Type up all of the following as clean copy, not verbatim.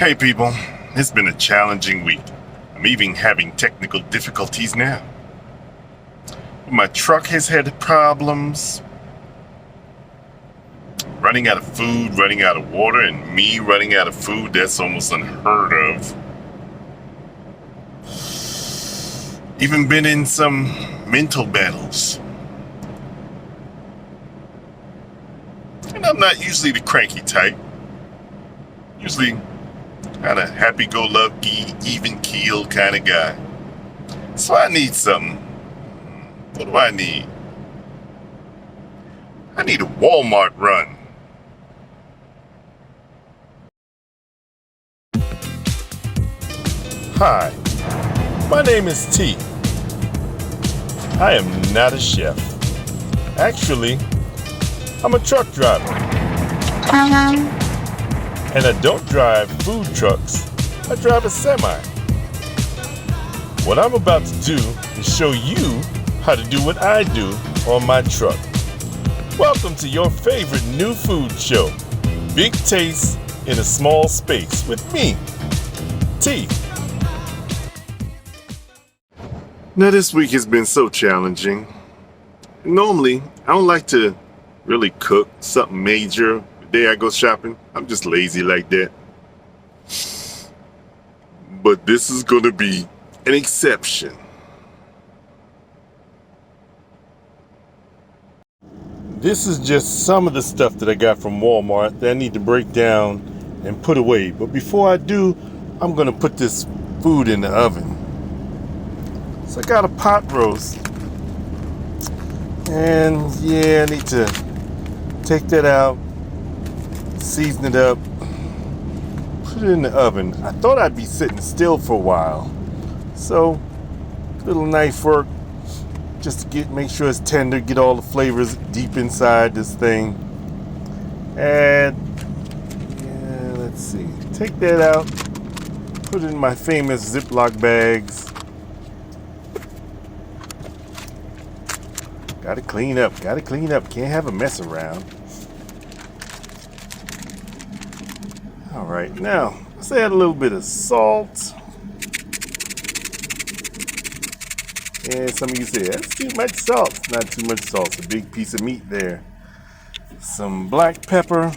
Hey people, it's been a challenging week. I'm even having technical difficulties now. My truck has had problems, running out of food, running out of water, and me running out of food, that's almost unheard of. Even been in some mental battles. And I'm not usually the cranky type. Usually kind of happy-go-lucky, even-keeled kind of guy. So I need something. What do I need? I need a Walmart run. Hi, my name is T. I am not a chef. Actually, I'm a truck driver. And I don't drive food trucks, I drive a semi. What I'm about to do is show you how to do what I do on my truck. Welcome to your favorite new food show, Big Taste in a Small Space with me, T. Now this week has been so challenging. Normally, I don't like to really cook something major the day I go shopping. I'm just lazy like that. But this is gonna be an exception. This is just some of the stuff that I got from Walmart that I need to break down and put away. But before I do, I'm gonna put this food in the oven. So I got a pot roast. And yeah, I need to take that out, season it up, put it in the oven. I thought I'd be sitting still for a while. So, little knife work just to make sure it's tender, get all the flavors deep inside this thing. And yeah, let's see. Take that out, put it in my famous Ziploc bags. Gotta clean up, can't have a mess around. All right, now let's add a little bit of salt. And some of you say, that's too much salt. It's not too much salt, it's a big piece of meat there. Some black pepper.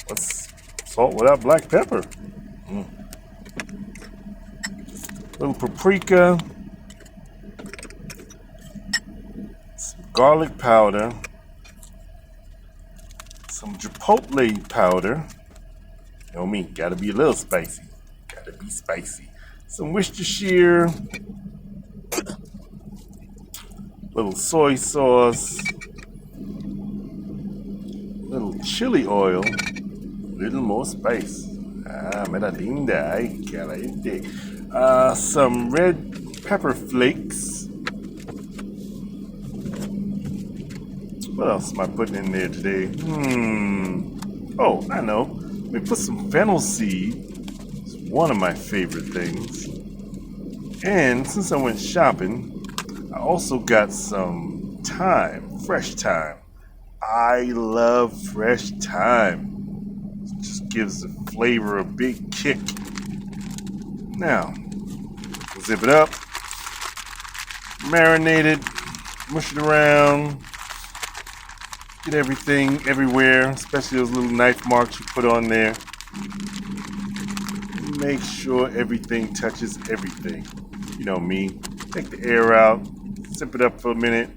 What's salt without black pepper? Little paprika. Garlic powder, some chipotle powder. You know me, gotta be a little spicy. Gotta be spicy. Some Worcestershire, little soy sauce, little chili oil, little more spice. Me da linda, ay caliente. Some red pepper flakes. What else am I putting in there today? Oh, I know. Let me put some fennel seed. It's one of my favorite things. And since I went shopping, I also got some thyme, fresh thyme. I love fresh thyme. It just gives the flavor a big kick. Now, zip it up, marinate it, mush it around. Get everything everywhere, especially those little knife marks you put on there. Make sure everything touches everything. You know me. Take the air out, zip it up for a minute.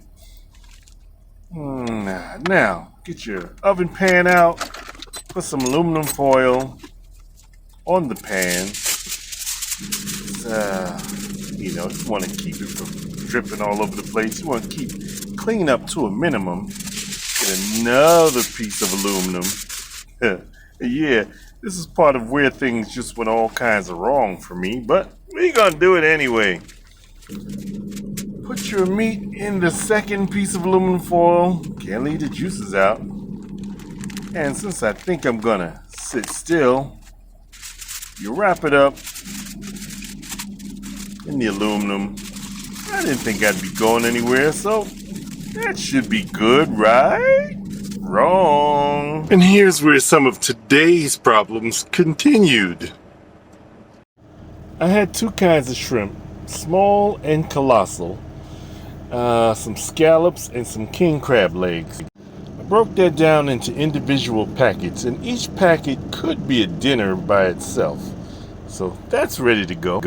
Now, get your oven pan out. Put some aluminum foil on the pan. You want to keep it from dripping all over the place. You want to keep clean up to a minimum. Get another piece of aluminum. Yeah, this is part of where things just went all kinds of wrong for me, but we're gonna do it anyway. Put your meat in the second piece of aluminum foil. Can't leave the juices out. And since I think I'm gonna sit still, you wrap it up in the aluminum. I didn't think I'd be going anywhere, so that should be good, right? Wrong. And here's where some of today's problems continued. I had two kinds of shrimp, small and colossal, some scallops, and some king crab legs. I broke that down into individual packets, and each packet could be a dinner by itself. So that's ready to go.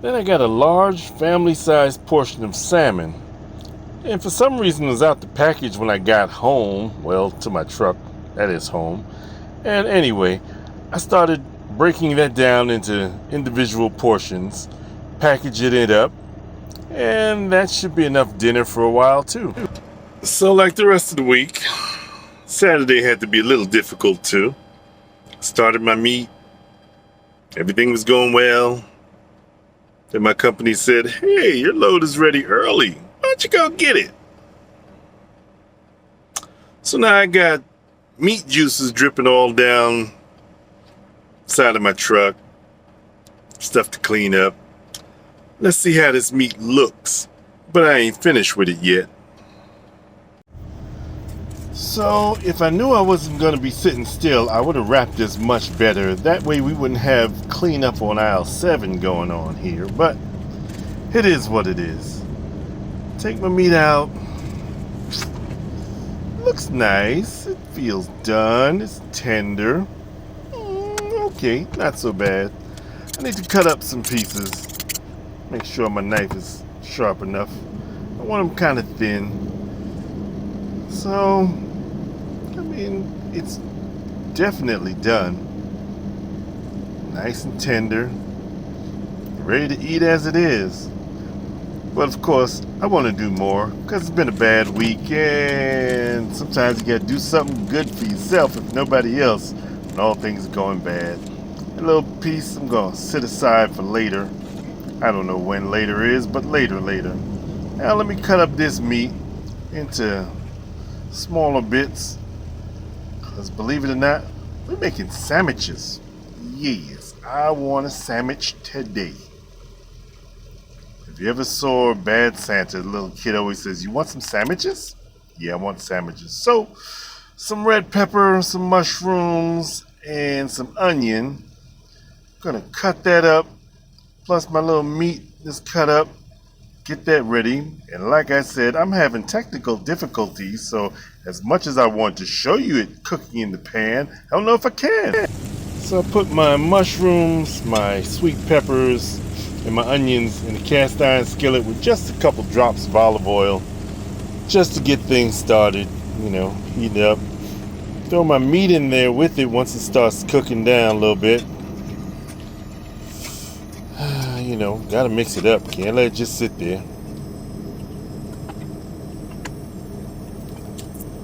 Then I got a large family-sized portion of salmon. And for some reason it was out the package when I got home, well, to my truck, that is home. And anyway, I started breaking that down into individual portions, packaging it up, and that should be enough dinner for a while too. So like the rest of the week, Saturday had to be a little difficult too. Started my meat, everything was going well. Then my company said, hey, your load is ready early. Why don't you go get it? So now I got meat juices dripping all down side of my truck. Stuff to clean up. Let's see how this meat looks. But I ain't finished with it yet. So if I knew I wasn't going to be sitting still, I would have wrapped this much better. That way we wouldn't have cleanup on aisle 7 going on here. But it is what it is. Take my meat out. Looks nice. It feels done. It's tender. Okay, not so bad. I need to cut up some pieces. Make sure my knife is sharp enough. I want them kind of thin. So, I mean, it's definitely done. Nice and tender. Ready to eat as it is. But of course, I want to do more because it's been a bad week, and sometimes you got to do something good for yourself if nobody else when all things are going bad. A little piece I'm going to set aside for later. I don't know when later is, but later. Now let me cut up this meat into smaller bits. Because believe it or not, we're making sandwiches. Yes, I want a sandwich today. If you ever saw Bad Santa, the little kid always says, you want some sandwiches? Yeah, I want sandwiches. So, some red pepper, some mushrooms, and some onion. I'm gonna cut that up, plus my little meat is cut up. Get that ready. And like I said, I'm having technical difficulties, so as much as I want to show you it cooking in the pan, I don't know if I can. So I put my mushrooms, my sweet peppers, and my onions in a cast iron skillet with just a couple drops of olive oil just to get things started, heat it up. Throw my meat in there with it once it starts cooking down a little bit. Gotta mix it up. Can't let it just sit there.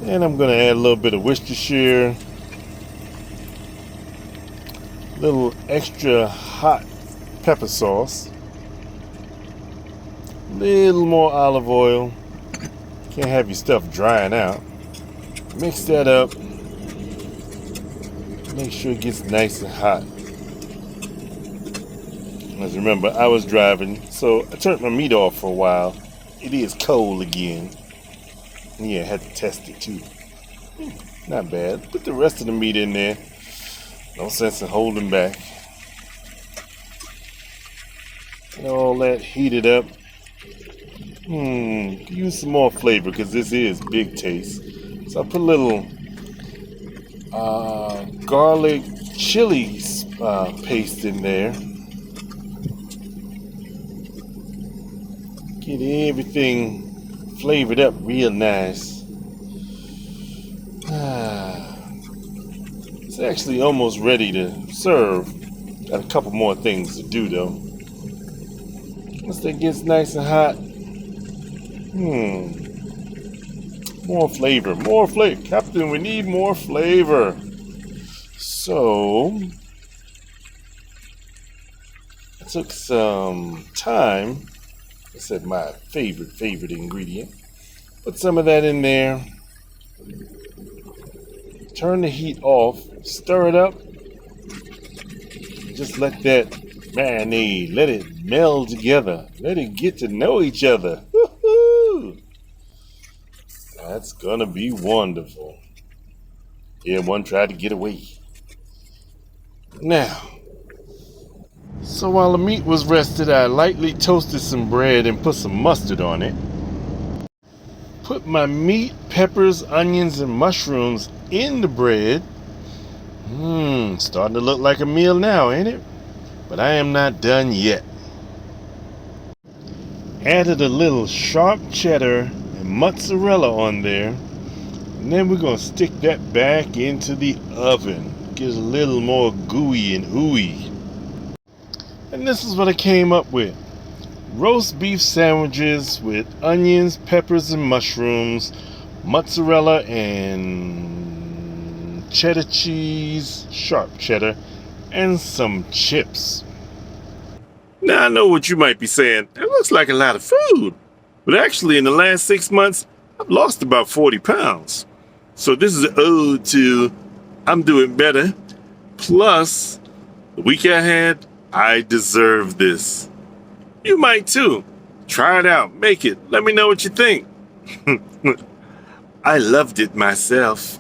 And I'm gonna add a little bit of Worcestershire, a little extra hot pepper sauce, a little more olive oil. Can't have your stuff drying out. Mix that up. Make sure it gets nice and hot. As remember, I was driving, so I turned my meat off for a while. It is cold again. Yeah, I had to test it too. Not bad. Put the rest of the meat in there. No sense in holding back. Get all that heated up. Use some more flavor because this is big taste. So I put a little garlic chili paste in there. Get everything flavored up real nice. It's actually almost ready to serve. Got a couple more things to do though. Once that gets nice and hot, more flavor. Captain, we need more flavor. So, I took some time. I said my favorite ingredient. Put some of that in there. Turn the heat off. Stir it up. Just let that marinade, let it meld together. Let it get to know each other. Woo-hoo! That's gonna be wonderful. Yeah, one tried to get away. Now, so while the meat was rested, I lightly toasted some bread and put some mustard on it. Put my meat, peppers, onions, and mushrooms in the bread. Starting to look like a meal now, ain't it? But I am not done yet. Added a little sharp cheddar and mozzarella on there. And then we're going to stick that back into the oven. Get a little more gooey and ooey. And this is what I came up with. Roast beef sandwiches with onions, peppers, and mushrooms, mozzarella and cheddar cheese, sharp cheddar, and some chips. Now I know what you might be saying. It looks like a lot of food. But actually, in the last 6 months, I've lost about 40 pounds. So this is an ode to I'm doing better. Plus, the week I had, I deserve this. You might too. Try it out. Make it. Let me know what you think. I loved it myself.